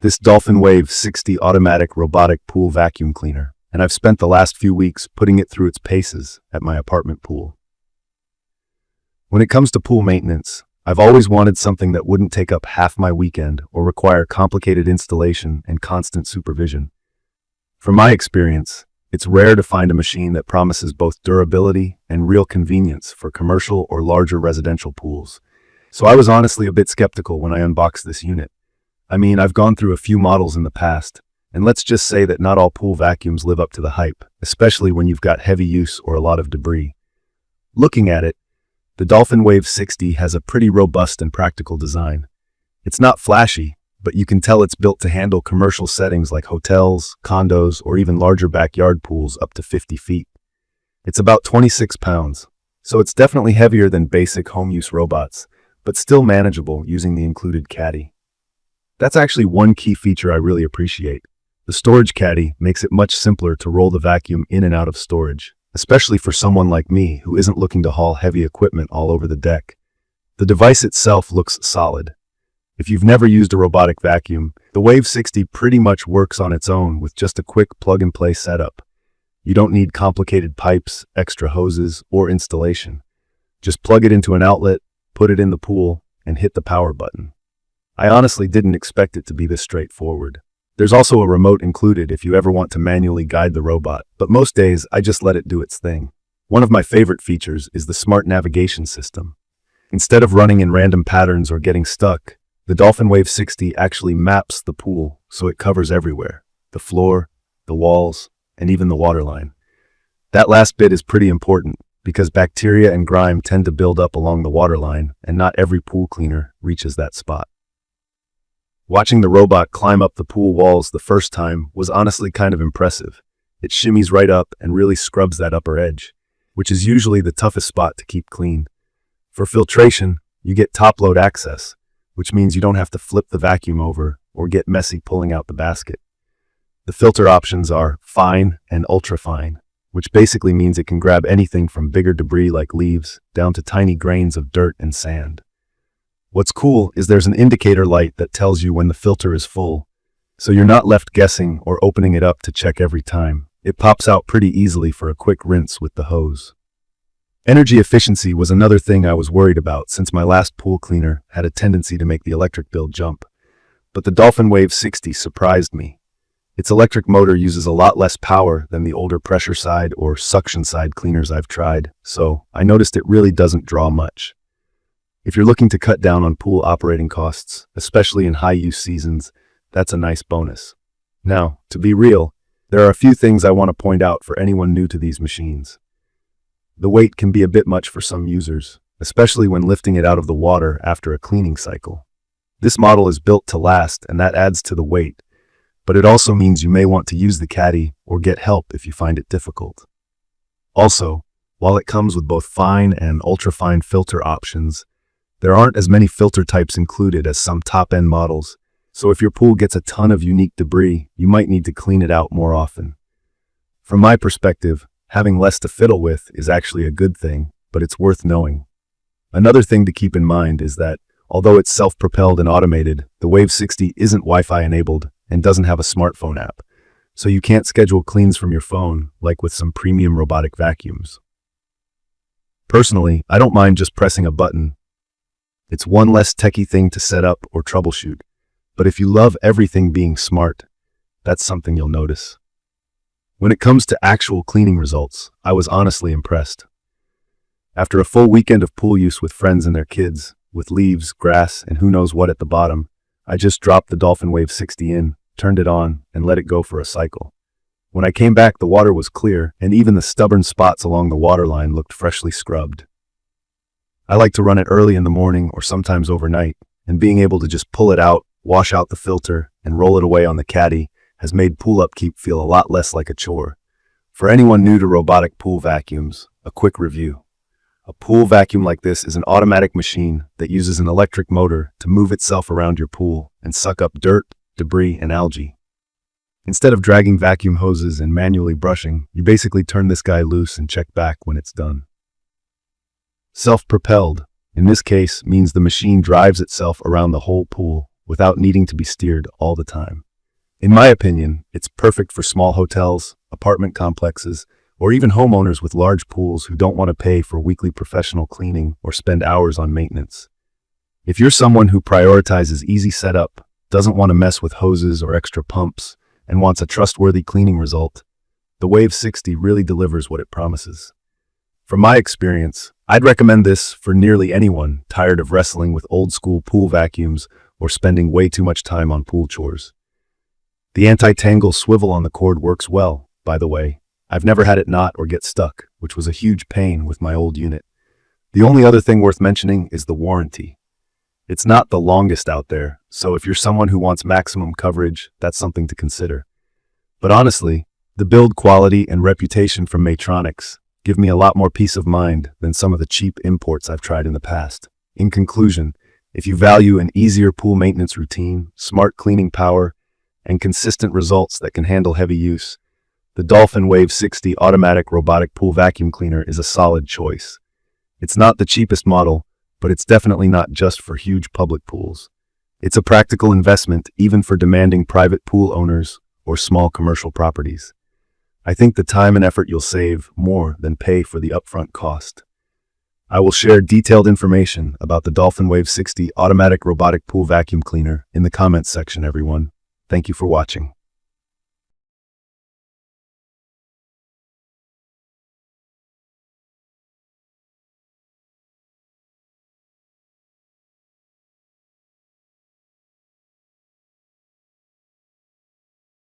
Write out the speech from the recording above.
this Dolphin Wave 60 automatic robotic pool vacuum cleaner, and I've spent the last few weeks putting it through its paces at my apartment pool. When it comes to pool maintenance, I've always wanted something that wouldn't take up half my weekend or require complicated installation and constant supervision. From my experience, it's rare to find a machine that promises both durability and real convenience for commercial or larger residential pools. So I was honestly a bit skeptical when I unboxed this unit. I mean, I've gone through a few models in the past, and let's just say that not all pool vacuums live up to the hype, especially when you've got heavy use or a lot of debris. Looking at it, the Dolphin Wave 60 has a pretty robust and practical design. It's not flashy, but you can tell it's built to handle commercial settings like hotels, condos, or even larger backyard pools up to 50 feet. It's about 26 pounds, so it's definitely heavier than basic home-use robots, but still manageable using the included Caddy. That's actually one key feature I really appreciate. The storage Caddy makes it much simpler to roll the vacuum in and out of storage, especially for someone like me who isn't looking to haul heavy equipment all over the deck. The device itself looks solid. If you've never used a robotic vacuum, the Wave 60 pretty much works on its own with just a quick plug-and-play setup. You don't need complicated pipes, extra hoses, or installation. Just plug it into an outlet, put it in the pool, and hit the power button. I honestly didn't expect it to be this straightforward. There's also a remote included if you ever want to manually guide the robot, but most days I just let it do its thing. One of my favorite features is the smart navigation system. Instead of running in random patterns or getting stuck, the Dolphin Wave 60 actually maps the pool so it covers everywhere: the floor, the walls, and even the waterline. That last bit is pretty important because bacteria and grime tend to build up along the waterline, and not every pool cleaner reaches that spot. Watching the robot climb up the pool walls the first time was honestly kind of impressive. It shimmies right up and really scrubs that upper edge, which is usually the toughest spot to keep clean. For filtration, you get top-load access, which means you don't have to flip the vacuum over or get messy pulling out the basket. The filter options are fine and ultra-fine, which basically means it can grab anything from bigger debris like leaves down to tiny grains of dirt and sand. What's cool is there's an indicator light that tells you when the filter is full, so you're not left guessing or opening it up to check every time. It pops out pretty easily for a quick rinse with the hose. Energy efficiency was another thing I was worried about since my last pool cleaner had a tendency to make the electric bill jump. But the Dolphin Wave 60 surprised me. Its electric motor uses a lot less power than the older pressure side or suction side cleaners I've tried, so I noticed it really doesn't draw much. If you're looking to cut down on pool operating costs, especially in high-use seasons, that's a nice bonus. Now, to be real, there are a few things I want to point out for anyone new to these machines. The weight can be a bit much for some users, especially when lifting it out of the water after a cleaning cycle. This model is built to last, and that adds to the weight, but it also means you may want to use the Caddy or get help if you find it difficult. Also, while it comes with both fine and ultra-fine filter options, there aren't as many filter types included as some top-end models, so if your pool gets a ton of unique debris, you might need to clean it out more often. From my perspective, having less to fiddle with is actually a good thing, but it's worth knowing. Another thing to keep in mind is that, although it's self-propelled and automated, the Wave 60 isn't Wi-Fi enabled and doesn't have a smartphone app, so you can't schedule cleans from your phone like with some premium robotic vacuums. Personally, I don't mind just pressing a button. It's one less techie thing to set up or troubleshoot, but if you love everything being smart, that's something you'll notice. When it comes to actual cleaning results, I was honestly impressed. After a full weekend of pool use with friends and their kids, with leaves, grass, and who knows what at the bottom, I just dropped the Dolphin Wave 60 in, turned it on, and let it go for a cycle. When I came back, the water was clear, and even the stubborn spots along the waterline looked freshly scrubbed. I like to run it early in the morning or sometimes overnight, and being able to just pull it out, wash out the filter, and roll it away on the Caddy has made pool upkeep feel a lot less like a chore. For anyone new to robotic pool vacuums, a quick review. A pool vacuum like this is an automatic machine that uses an electric motor to move itself around your pool and suck up dirt, debris, and algae. Instead of dragging vacuum hoses and manually brushing, you basically turn this guy loose and check back when it's done. Self-propelled, in this case, means the machine drives itself around the whole pool, without needing to be steered all the time. In my opinion, it's perfect for small hotels, apartment complexes, or even homeowners with large pools who don't want to pay for weekly professional cleaning or spend hours on maintenance. If you're someone who prioritizes easy setup, doesn't want to mess with hoses or extra pumps, and wants a trustworthy cleaning result, the Wave 60 really delivers what it promises. From my experience, I'd recommend this for nearly anyone tired of wrestling with old-school pool vacuums or spending way too much time on pool chores. The anti-tangle swivel on the cord works well, by the way. I've never had it knot or get stuck, which was a huge pain with my old unit. The only other thing worth mentioning is the warranty. It's not the longest out there, so if you're someone who wants maximum coverage, that's something to consider. But honestly, the build quality and reputation from Maytronics give me a lot more peace of mind than some of the cheap imports I've tried in the past. In conclusion, if you value an easier pool maintenance routine, smart cleaning power, and consistent results that can handle heavy use, the Dolphin Wave 60 automatic robotic pool vacuum cleaner is a solid choice. It's not the cheapest model, but it's definitely not just for huge public pools. It's a practical investment even for demanding private pool owners or small commercial properties. I think the time and effort you'll save more than pay for the upfront cost. I will share detailed information about the Dolphin Wave 60 automatic robotic pool vacuum cleaner in the comments section, everyone. Thank you for watching.